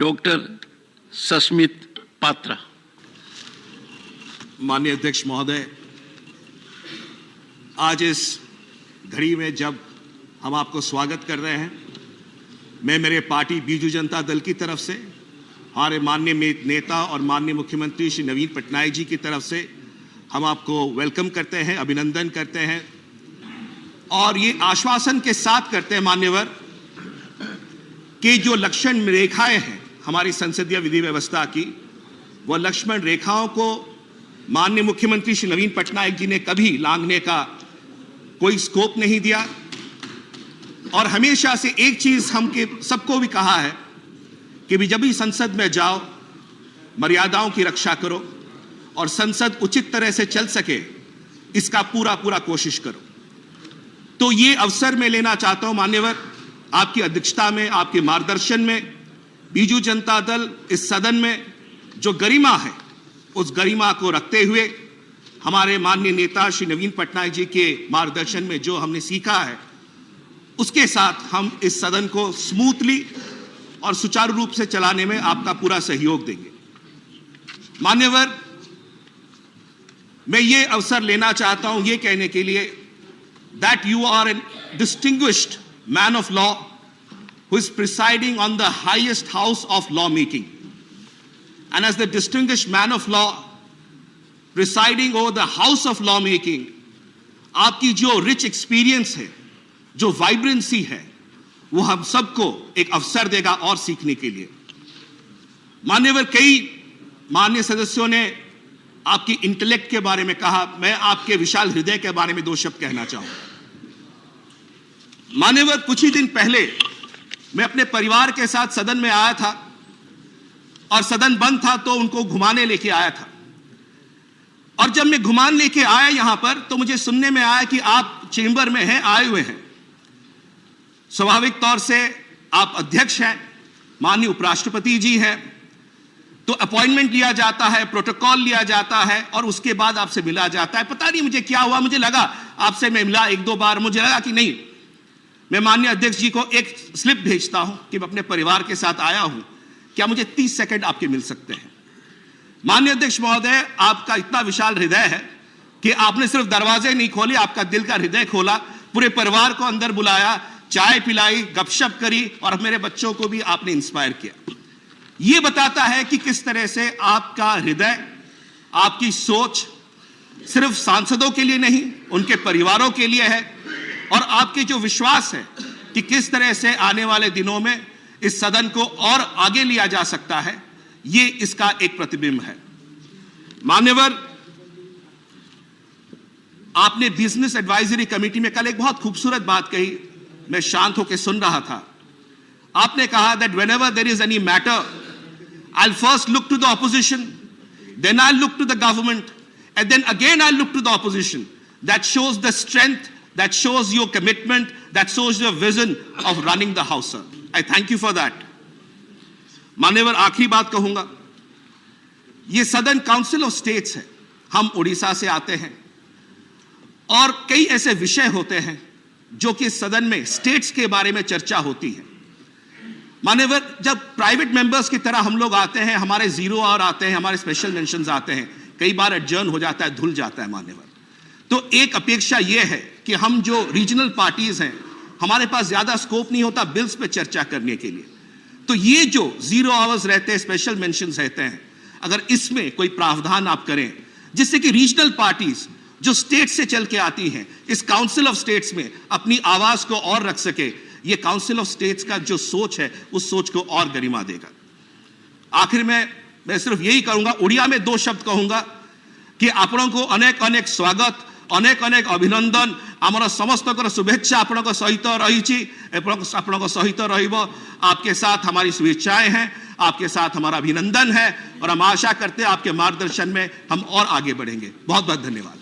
Doctor Sasmit Patra. माननीय अध्यक्ष महोदय, आज इस घड़ी में जब हम आपको स्वागत कर रहे हैं, मैं मेरे पार्टी बीजू जनता दल की तरफ से, हमारे माननीय नेता और माननीय मुख्यमंत्री श्री नवीन पटनायक जी की तरफ से हम आपको वेलकम करते हैं, अभिनंदन करते हैं और ये आश्वासन के साथ करते हैं मान्यवर कि जो लक्ष्मण रेखाएं हैं हमारी संसदीय विधि व्यवस्था की, वह लक्ष्मण रेखाओं को माननीय मुख्यमंत्री श्री नवीन पटनायक जी ने कभी लांघने का कोई स्कोप नहीं दिया। और हमेशा से एक चीज हम सबको भी कहा है कि जब भी संसद में जाओ, मर्यादाओं की रक्षा करो और संसद उचित तरह से चल सके, इसका पूरा कोशिश करो। तो ये अवसर मैं लेना चाहता हूं मान्यवर, आपकी अध्यक्षता में, आपके मार्गदर्शन में बीजू जनता दल इस सदन में जो गरिमा है, उस गरिमा को रखते हुए हमारे माननीय नेता श्री नवीन पटनायक जी के मार्गदर्शन में जो हमने सीखा है, उसके साथ हम इस सदन को स्मूथली और सुचारू रूप से चलाने में आपका पूरा सहयोग देंगे। मान्यवर, मैं ये अवसर लेना चाहता हूं ये कहने के लिए that you are a distinguished man of law who is presiding on the highest house of lawmaking. And as the distinguished man of law presiding over the house of lawmaking, आपकी जो rich experience है, जो vibrancy है, वो हम सबको एक अवसर देगा और सीखने के लिए। मान्यवर, कई माननीय सदस्यों ने आपकी इंटेलेक्ट के बारे में कहा, मैं आपके विशाल हृदय के बारे में दो शब्द कहना चाहूंगा। मान्यवर, कुछ ही दिन पहले मैं अपने परिवार के साथ सदन में आया था और सदन बंद था तो उनको घुमाने लेके आया था। और जब मैं घुमान लेके आया यहां पर, तो मुझे सुनने में आया कि आप चेंबर में हैं, आए हुए हैं। स्वाभाविक तौर से आप अध्यक्ष हैं, माननीय उपराष्ट्रपति जी हैं, तो अपॉइंटमेंट लिया जाता है, प्रोटोकॉल लिया जाता है और उसके बाद आपसे मिला जाता है। पता नहीं मुझे क्या हुआ, मुझे लगा आपसे मैं मिला एक दो बार, मुझे लगा कि नहीं, मैं माननीय अध्यक्ष जी को एक स्लिप भेजता हूं कि मैं अपने परिवार के साथ आया हूं, क्या मुझे 30 सेकंड आपके मिल सकते हैं। माननीय अध्यक्ष महोदय, आपका इतना विशाल हृदय है कि आपने सिर्फ दरवाजे नहीं खोले, आपका दिल का हृदय खोला, पूरे परिवार को अंदर बुलाया, चाय पिलाई, गपशप करी और मेरे बच्चों को भी आपने इंस्पायर किया। यह बताता है कि किस तरह से आपका हृदय, आपकी सोच सिर्फ सांसदों के लिए नहीं, उनके परिवारों के लिए है और आपके जो विश्वास है कि किस तरह से आने वाले दिनों में इस सदन को और आगे लिया जा सकता है, ये इसका एक प्रतिबिंब है। मान्यवर, आपने बिजनेस एडवाइजरी कमेटी में कल एक बहुत खूबसूरत बात कही, मैं शांत होकर सुन रहा था। आपने कहा that whenever there is any matter, I'll first look to the opposition, then I'll look to the government, and then again I'll look to the opposition. That shows the strength, that shows your commitment, that shows your vision of running the house, sir. I thank you for that. मान्यवर, आखिरी बात कहूंगा, ये सदन council of states है, हम उड़ीसा से आते हैं और कई ऐसे विषय होते हैं जो कि सदन में स्टेट्स के बारे में चर्चा होती है। मान्यवर, जब प्राइवेट मेंबर्स की तरह हम लोग आते हैं, हमारे जीरो आवर आते हैं, हमारे स्पेशल मेंशंस आते हैं, कई बार एडजर्न हो जाता है, धुल जाता है मान्यवर। तो एक अपेक्षा यह है कि हम जो रीजनल पार्टीज हैं, हमारे पास ज्यादा स्कोप नहीं होता बिल्स पे चर्चा करने के लिए, तो ये जो जीरो आवर्स रहते हैं, स्पेशल मेंशंस रहते हैं, अगर इसमें कोई प्रावधान आप करें जिससे कि रीजनल पार्टीज जो स्टेट से चल के आती हैं, इस काउंसिल ऑफ स्टेट्स में अपनी आवाज को और रख सके, ये काउंसिल ऑफ स्टेट्स का जो सोच है, उस सोच को और गरिमा देगा। आखिर में मैं सिर्फ यही कहूंगा, उड़िया में दो शब्द कहूंगा कि आपनों को अनेक अनेक स्वागत, अनेक अनेक अभिनंदन, आमर समस्त शुभेच्छा आपनों सहित रही, आपनों सहित रहिबो, आपके साथ हमारी शुभेच्छाएं हैं, आपके साथ हमारा अभिनंदन है और हम आशा करते हैं आपके मार्गदर्शन में हम और आगे बढ़ेंगे। बहुत बहुत धन्यवाद।